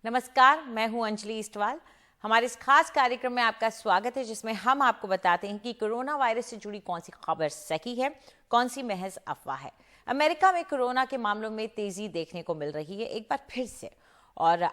नमस्कार, मैं हूं अंजलि इस्टवाल। हमारे इस खास कार्यक्रम में आपका स्वागत है, जिसमें हम आपको बताते हैं कि कोरोना वायरस से जुड़ी कौन सी खबर सही है, कौन सी महज अफवाह है। अमेरिका में कोरोना के मामलों में तेजी देखने को मिल रही है एक बार फिर से, और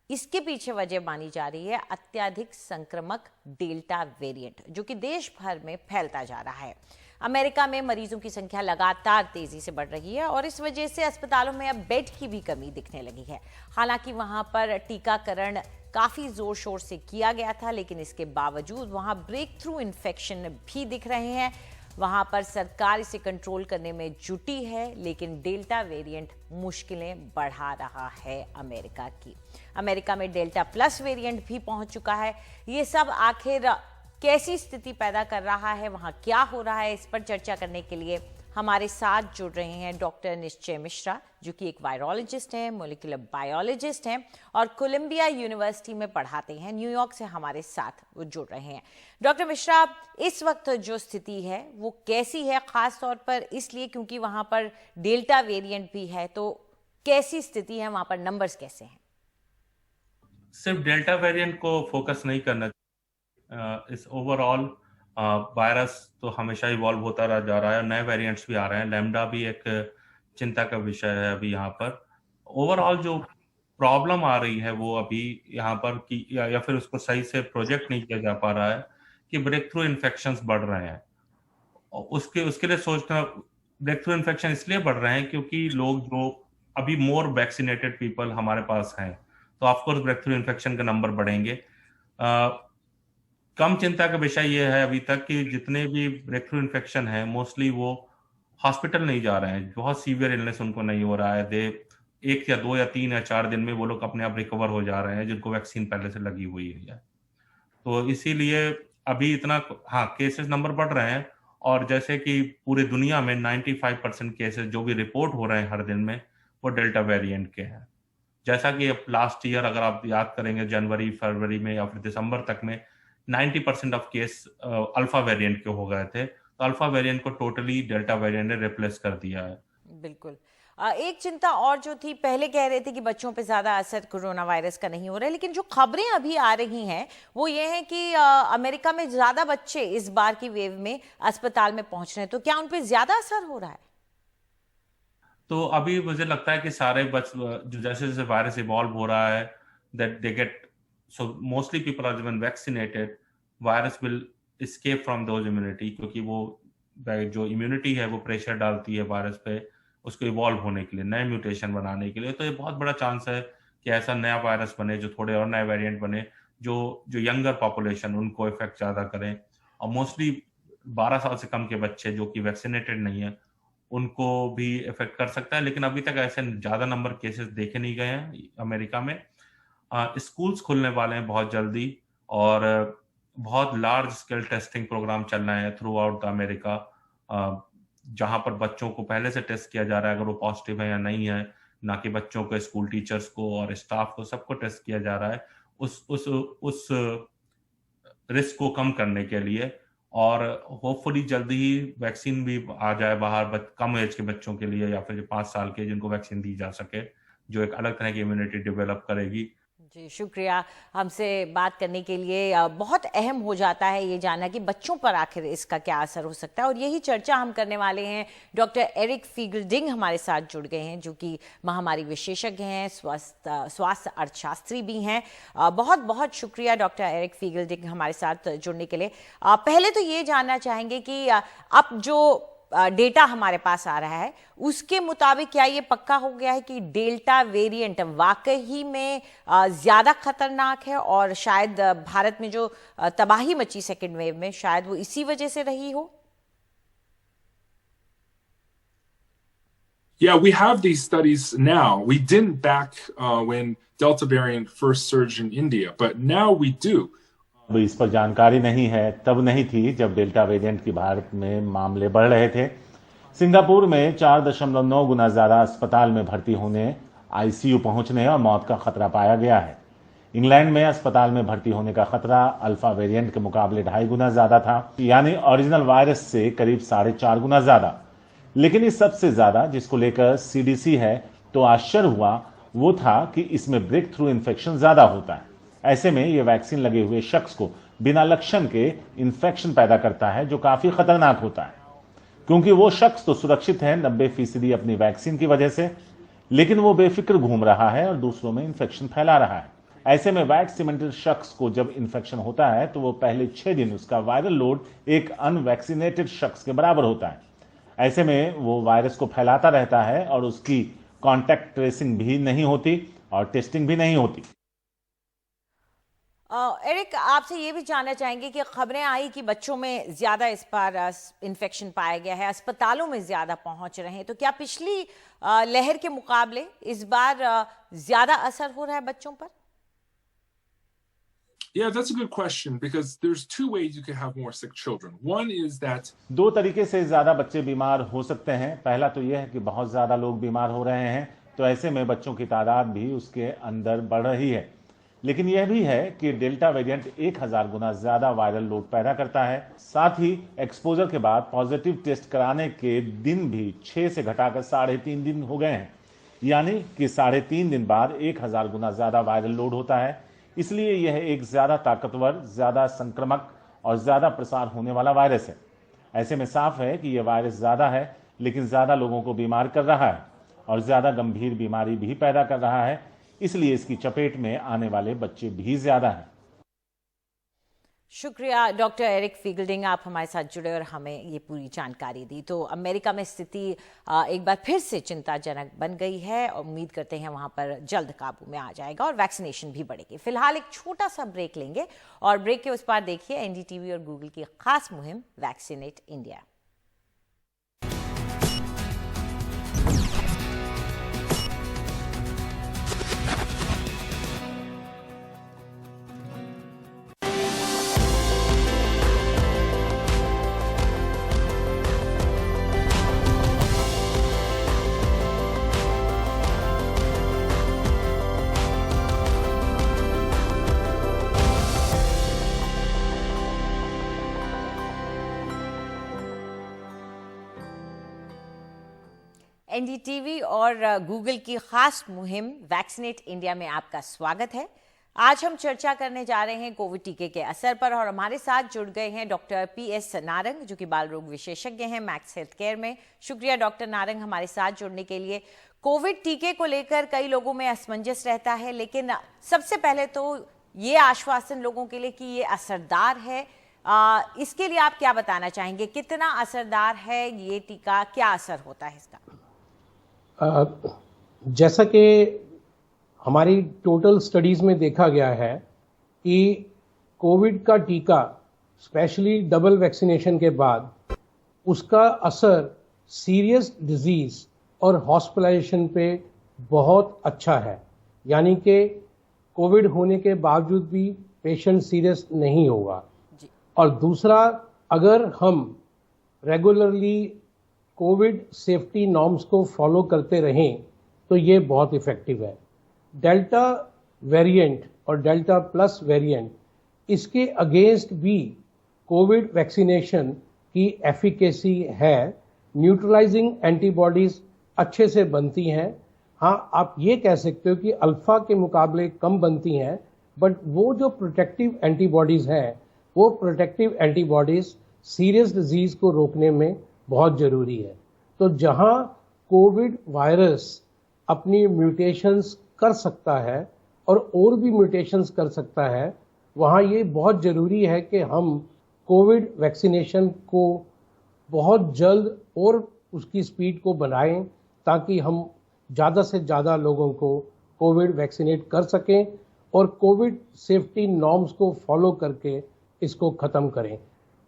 इसके पीछे वजह मानी जा रही है अत्यधिक संक्रामक डेल्टा वेरिएंट, जो कि देश भर में फैलता जा रहा है। अमेरिका में मरीजों की संख्या लगातार तेजी से बढ़ रही है और इस वजह से अस्पतालों में अब बेड की भी कमी दिखने लगी है। हालांकि वहां पर टीकाकरण काफी जोर शोर से किया गया था, लेकिन इसके बावजूद वहां ब्रेक थ्रू इन्फेक्शन भी दिख रहे हैं। वहां पर सरकार इसे कंट्रोल करने में जुटी है, लेकिन डेल्टा वेरिएंट मुश्किलें बढ़ा रहा है अमेरिका की। अमेरिका में डेल्टा प्लस वेरिएंट भी पहुंच चुका है। ये सब आखिर कैसी स्थिति पैदा कर रहा है, वहां क्या हो रहा है, इस पर चर्चा करने के लिए हमारे साथ जुड़ रहे हैं डॉक्टर निश्चय मिश्रा, जो कि एक वायरोलॉजिस्ट हैं, मोलिकुलर बायोलॉजिस्ट हैं और कोलंबिया यूनिवर्सिटी में पढ़ाते हैं। न्यूयॉर्क से हमारे साथ वो जुड़ रहे हैं। डॉक्टर मिश्रा, इस वक्त जो स्थिति है वो कैसी है, खास तौर पर इसलिए क्योंकि वहां पर डेल्टा वेरिएंट भी है, तो कैसी स्थिति है वहां पर, नंबर्स कैसे हैं? सिर्फ डेल्टा वेरिएंट को फोकस नहीं करना। इस ओवरऑल वायरस तो हमेशा इवॉल्व होता जा रहा है, नए वेरिएंट्स भी आ रहे हैं। लैम्डा भी एक चिंता का विषय है अभी यहाँ पर। ओवरऑल जो प्रॉब्लम आ रही है वो अभी यहाँ पर कि या फिर उसको सही से प्रोजेक्ट नहीं किया जा पा रहा है कि ब्रेक थ्रू इन्फेक्शंस बढ़ रहे हैं। और उसके लिए सोचना, ब्रेक थ्रू इन्फेक्शन इसलिए बढ़ रहे हैं क्योंकि लोग जो अभी मोर वैक्सीनेटेड पीपल हमारे पास हैं, तो ऑफकोर्स ब्रेक थ्रू इन्फेक्शन का नंबर बढ़ेंगे। कम चिंता का विषय ये है अभी तक कि जितने भी ब्रेक थ्रू इन्फेक्शन है मोस्टली वो हॉस्पिटल नहीं जा रहे हैं, बहुत सीवियर इलनेस उनको नहीं हो रहा है। दे 1 या 2 या 3 या 4 दिन में वो लोग अपने आप रिकवर हो जा रहे हैं, जिनको वैक्सीन पहले से लगी हुई है। तो इसीलिए अभी इतना, हाँ, केसेस नंबर बढ़ रहे हैं। और जैसे कि पूरी दुनिया में 95% केसेस जो भी रिपोर्ट हो रहे हैं हर दिन में, वो डेल्टा वेरिएंट के हैं। जैसा कि अब लास्ट ईयर अगर आप याद करेंगे, जनवरी फरवरी में या फिर दिसंबर तक में 90% ऑफ केस अल्फा वेरिएंट के हो गए थे। तो अल्फा वेरिएंट को टोटली डेल्टा वेरिएंट ने रिप्लेस कर दिया है। बिल्कुल। एक चिंता और जो थी, पहले कह रहे थे कि बच्चों पे ज्यादा असर कोरोना वायरस का नहीं हो रहा है, लेकिन जो खबरें अभी आ रही हैं वो ये है कि अमेरिका में ज्यादा बच्चे इस बार की वेव में अस्पताल में पहुंच रहे हैं, तो क्या उन पे ज्यादा असर हो रहा है? तो अभी मुझे लगता है कि सारे जो जैसे जैसे वायरस इवॉल्व हो रहा है, that they get, so mostly people are been vaccinated, virus will escape from those immunity, क्योंकि वो जो इम्यूनिटी है वो प्रेशर डालती है वायरस पे उसको इवॉल्व होने के लिए, नए म्यूटेशन बनाने के लिए। तो ये बहुत बड़ा चांस है कि ऐसा नया वायरस बने, जो थोड़े और नए वेरिएंट बने, जो जो यंगर पॉपुलेशन उनको इफेक्ट ज्यादा करें। और मोस्टली 12 साल से कम के बच्चे जो कि वैक्सीनेटेड नहीं है, उनको भी इफेक्ट कर सकता है। लेकिन अभी तक ऐसे ज्यादा नंबर केसेस देखे नहीं गए हैं अमेरिका में। स्कूल्स खुलने वाले हैं बहुत जल्दी, और बहुत लार्ज स्केल टेस्टिंग प्रोग्राम चल रहे हैं थ्रू आउट द अमेरिका, जहां पर बच्चों को पहले से टेस्ट किया जा रहा है अगर वो पॉजिटिव है या नहीं है। ना कि बच्चों को, स्कूल टीचर्स को और स्टाफ को, सबको टेस्ट किया जा रहा है उस रिस्क को कम करने के लिए। और होपफुली जल्दी ही वैक्सीन भी आ जाए बाहर कम एज के बच्चों के लिए, या फिर जो 5 साल के जिनको वैक्सीन दी जा सके, जो एक अलग तरह की इम्यूनिटी डेवलप करेगी। जी, शुक्रिया हमसे बात करने के लिए। बहुत अहम हो जाता है ये जानना कि बच्चों पर आखिर इसका क्या असर हो सकता है, और यही चर्चा हम करने वाले हैं। डॉक्टर एरिक फीगल्डिंग हमारे साथ जुड़ गए हैं, जो कि महामारी विशेषज्ञ हैं, स्वास्थ्य अर्थशास्त्री भी हैं। बहुत बहुत शुक्रिया डॉक्टर एरिक फीगल्डिंग हमारे साथ जुड़ने के लिए। पहले तो ये जानना चाहेंगे कि अब जो डेटा हमारे पास आ रहा है उसके मुताबिक क्या ये पक्का हो गया है कि डेल्टा वेरिएंट वाकई में ज्यादा खतरनाक है, और शायद भारत में जो तबाही मची सेकेंड वेव में, शायद वो इसी वजह से रही हो? Yeah, we have these studies now. We didn't back when Delta variant first surged in India, but now we do. अब इस पर जानकारी नहीं है, तब नहीं थी जब डेल्टा वेरिएंट की भारत में मामले बढ़ रहे थे। सिंगापुर में 4.9 गुना ज्यादा अस्पताल में भर्ती होने, आईसीयू पहुंचने और मौत का खतरा पाया गया है। इंग्लैंड में अस्पताल में भर्ती होने का खतरा अल्फा वेरिएंट के मुकाबले 2.5 गुना ज्यादा था, यानी ओरिजिनल वायरस से करीब 4.5 गुना ज्यादा। लेकिन इस सबसे ज्यादा जिसको लेकर सीडीसी है, तो आश्चर्य हुआ वो था कि इसमें ब्रेक थ्रू इन्फेक्शन ज्यादा होता है। ऐसे में ये वैक्सीन लगे हुए शख्स को बिना लक्षण के इन्फेक्शन पैदा करता है, जो काफी खतरनाक होता है, क्योंकि वो शख्स तो सुरक्षित है 90% अपनी वैक्सीन की वजह से, लेकिन वो बेफिक्र घूम रहा है और दूसरों में इन्फेक्शन फैला रहा है। ऐसे में वैक्सीनेटेड शख्स को जब इन्फेक्शन होता है तो वो पहले 6 दिन उसका वायरल लोड एक अनवैक्सीनेटेड शख्स के बराबर होता है। ऐसे में वो वायरस को फैलाता रहता है और उसकी कॉन्टैक्ट ट्रेसिंग भी नहीं होती और टेस्टिंग भी नहीं होती। एरिक, आपसे ये भी जानना चाहेंगे कि खबरें आई कि बच्चों में ज्यादा इस बार इन्फेक्शन पाया गया है, अस्पतालों में ज्यादा पहुंच रहे हैं, तो क्या पिछली लहर के मुकाबले इस बार ज्यादा असर हो रहा है बच्चों पर? Yeah, that's a good question because there's two ways you can have more sick children. One is that दो तरीके से ज्यादा बच्चे बीमार हो सकते हैं। पहला तो यह है कि बहुत ज्यादा लोग बीमार हो रहे हैं, तो ऐसे में बच्चों की तादाद भी उसके अंदर बढ़ रही है। लेकिन यह भी है कि डेल्टा वेरिएंट 1000 गुना ज्यादा वायरल लोड पैदा करता है। साथ ही एक्सपोजर के बाद पॉजिटिव टेस्ट कराने के दिन भी 6 से घटाकर 3.5 दिन हो गए हैं, यानी कि 3.5 दिन बाद 1000 गुना ज्यादा वायरल लोड होता है। इसलिए यह एक ज्यादा ताकतवर, ज्यादा संक्रामक और ज्यादा प्रसार होने वाला वायरस है। ऐसे में साफ है कि यह वायरस ज्यादा है, लेकिन ज्यादा लोगों को बीमार कर रहा है और ज्यादा गंभीर बीमारी भी पैदा कर रहा है। इसलिए इसकी चपेट में आने वाले बच्चे भी ज्यादा हैं। शुक्रिया डॉक्टर एरिक फीगल्डिंग, आप हमारे साथ जुड़े और हमें ये पूरी जानकारी दी। तो अमेरिका में स्थिति एक बार फिर से चिंताजनक बन गई है और उम्मीद करते हैं वहां पर जल्द काबू में आ जाएगा और वैक्सीनेशन भी बढ़ेगी। फिलहाल एक छोटा सा ब्रेक लेंगे और ब्रेक के उस पार देखिए एनडीटीवी और गूगल की खास मुहिम वैक्सीनेट इंडिया। एनडीटीवी और गूगल की खास मुहिम वैक्सीनेट इंडिया में आपका स्वागत है। आज हम चर्चा करने जा रहे हैं कोविड टीके के असर पर और हमारे साथ जुड़ गए हैं डॉक्टर पीएस नारंग, जो कि बाल रोग विशेषज्ञ हैं मैक्स हेल्थ केयर में। शुक्रिया डॉक्टर नारंग हमारे साथ जुड़ने के लिए। कोविड टीके को लेकर कई लोगों में असमंजस रहता है, लेकिन सबसे पहले तो ये आश्वासन लोगों के लिए कि ये असरदार है, इसके लिए आप क्या बताना चाहेंगे? कितना असरदार है ये टीका, क्या असर होता है इसका? जैसा कि हमारी टोटल स्टडीज़ में देखा गया है कि कोविड का टीका स्पेशली डबल वैक्सीनेशन के बाद उसका असर सीरियस डिजीज़ और हॉस्पिटलाइजेशन पे बहुत अच्छा है, यानी कि कोविड होने के बावजूद भी पेशेंट सीरियस नहीं होगा। और दूसरा, अगर हम रेगुलरली कोविड सेफ्टी नॉर्म्स को फॉलो करते रहें तो ये बहुत इफ़ेक्टिव है। डेल्टा वेरिएंट और डेल्टा प्लस वेरिएंट, इसके अगेंस्ट भी कोविड वैक्सीनेशन की एफिकेसी है। न्यूट्रलाइजिंग एंटीबॉडीज़ अच्छे से बनती हैं। हाँ, आप ये कह सकते हो कि अल्फ़ा के मुकाबले कम बनती हैं, बट वो जो प्रोटेक्टिव एंटीबॉडीज़ हैं, वो प्रोटेक्टिव एंटीबॉडीज़ सीरियस डिजीज़ को रोकने में बहुत ज़रूरी है। तो जहाँ कोविड वायरस अपनी म्यूटेशंस कर सकता है और भी म्यूटेशंस कर सकता है, वहाँ ये बहुत ज़रूरी है कि हम कोविड वैक्सीनेशन को बहुत जल्द और उसकी स्पीड को बढ़ाएं, ताकि हम ज़्यादा से ज़्यादा लोगों को कोविड वैक्सीनेट कर सकें और कोविड सेफ्टी नॉर्म्स को फॉलो करके इसको ख़त्म करें।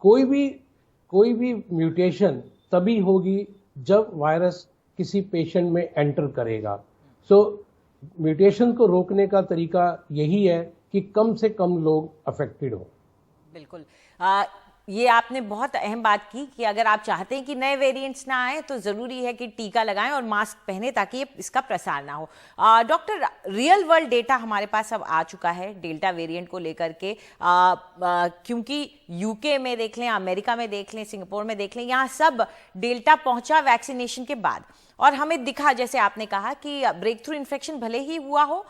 कोई भी म्यूटेशन तभी होगी जब वायरस किसी पेशेंट में एंटर करेगा। सो म्यूटेशन को रोकने का तरीका यही है कि कम से कम लोग अफेक्टेड हो। बिल्कुल। ये आपने बहुत अहम बात की कि अगर आप चाहते हैं कि नए वेरिएंट्स ना आए तो ज़रूरी है कि टीका लगाएं और मास्क पहने ताकि इसका प्रसार ना हो। डॉक्टर, रियल वर्ल्ड डेटा हमारे पास अब आ चुका है डेल्टा वेरिएंट को लेकर के, क्योंकि यूके में देख लें, अमेरिका में देख लें, सिंगापुर में देख लें, यहाँ सब डेल्टा पहुंचा वैक्सीनेशन के बाद, और हमें दिखा, जैसे आपने कहा, कि ब्रेक थ्रू इन्फेक्शन भले ही हुआ हो,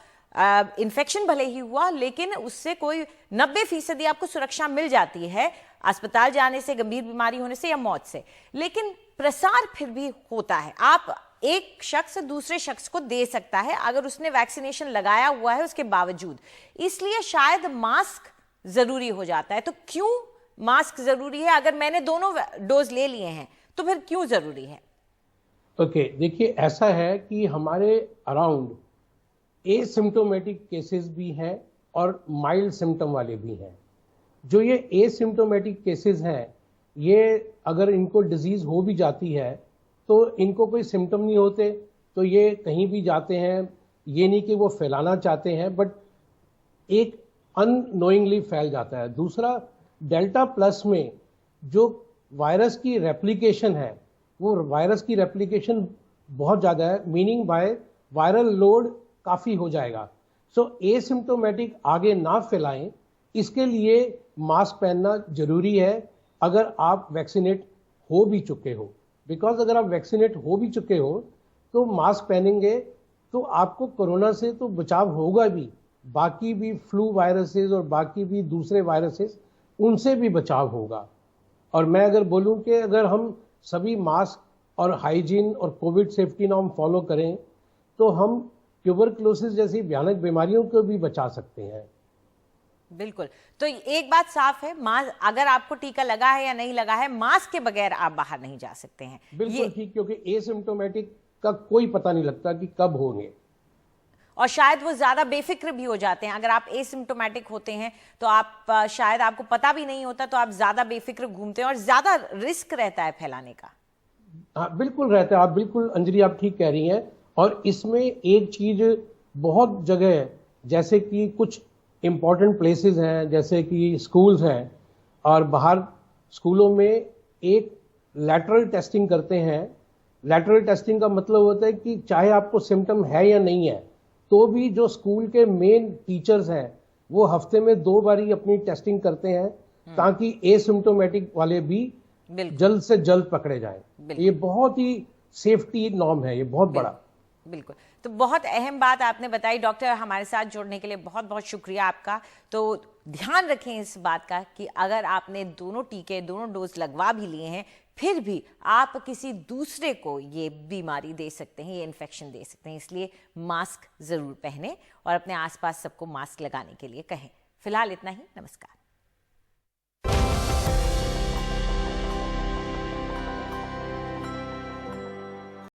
इन्फेक्शन भले ही हुआ, लेकिन उससे कोई 90% आपको सुरक्षा मिल जाती है अस्पताल जाने से, गंभीर बीमारी होने से या मौत से, लेकिन प्रसार फिर भी होता है। आप एक शख्स दूसरे शख्स को दे सकता है अगर उसने वैक्सीनेशन लगाया हुआ है उसके बावजूद, इसलिए शायद मास्क जरूरी हो जाता है। तो क्यों मास्क जरूरी है? अगर मैंने दोनों डोज ले लिए हैं तो फिर क्यों जरूरी है? ओके, देखिए, ऐसा है कि हमारे अराउंड एसिम्टोमेटिक केसेस भी हैं और माइल्ड सिम्टम वाले भी हैं। जो ये एसिम्टोमेटिक केसेस हैं, ये अगर इनको डिजीज हो भी जाती है तो इनको कोई सिम्टम नहीं होते, तो ये कहीं भी जाते हैं, ये नहीं कि वो फैलाना चाहते हैं, बट एक अननोइंगली फैल जाता है। दूसरा, डेल्टा प्लस में जो वायरस की रेप्लिकेशन है, वो वायरस की रेप्लिकेशन बहुत ज़्यादा है, मीनिंग बाय वायरल लोड काफ़ी हो जाएगा। सो एसिम्टोमेटिक आगे ना फैलाएं, इसके लिए मास्क पहनना जरूरी है अगर आप वैक्सीनेट हो भी चुके हो। बिकॉज अगर आप वैक्सीनेट हो भी चुके हो तो मास्क पहनेंगे तो आपको कोरोना से तो बचाव होगा भी, बाकी भी फ्लू वायरसेस और बाकी भी दूसरे वायरसेस, उनसे भी बचाव होगा। और मैं अगर बोलूं कि अगर हम सभी मास्क और हाइजीन और कोविड सेफ्टी नॉर्म फॉलो करें तो हम ट्यूबरक्लोसिस जैसी भयानक बीमारियों को भी बचा सकते हैं। बिल्कुल। तो एक बात साफ है, मास्क, अगर आपको टीका लगा है या नहीं लगा है, मास्क के बगैर आप बाहर नहीं जा सकते हैं। बिल्कुल ठीक, क्योंकि एसिम्टोमेटिक का कोई पता नहीं लगता कि कब होंगे, और शायद वो ज्यादा बेफिक्र भी हो जाते हैं। अगर आप एसिम्टोमेटिक होते हैं तो आप शायद आपको पता भी नहीं होता, तो आप ज्यादा बेफिक्र घूमते हैं और ज्यादा रिस्क रहता है फैलाने का। हाँ बिल्कुल रहता है, आप बिल्कुल अंजलि आप ठीक कह रही हैं। और इसमें एक चीज बहुत जगह है, जैसे कि कुछ इम्पॉर्टेंट प्लेसेस हैं, जैसे कि स्कूल्स हैं, और बाहर स्कूलों में एक लैटरल टेस्टिंग करते हैं। लैटरल टेस्टिंग का मतलब होता है कि चाहे आपको सिम्टम है या नहीं है, तो भी जो स्कूल के मेन टीचर्स हैं वो हफ्ते में 2 बारी अपनी टेस्टिंग करते हैं ताकि एसिम्टोमेटिक वाले भी जल्द से जल्द पकड़े जाएं। ये बहुत ही सेफ्टी नॉर्म है, ये बहुत बड़ा। बिल्कुल। तो बहुत अहम बात आपने बताई डॉक्टर, हमारे साथ जुड़ने के लिए बहुत बहुत शुक्रिया आपका। तो ध्यान रखें इस बात का कि अगर आपने दोनों टीके, दोनों डोज लगवा भी लिए हैं, फिर भी आप किसी दूसरे को ये बीमारी दे सकते हैं, ये इन्फेक्शन दे सकते हैं, इसलिए मास्क जरूर पहने और अपने आसपास सबको मास्क लगाने के लिए कहें। फिलहाल इतना ही, नमस्कार।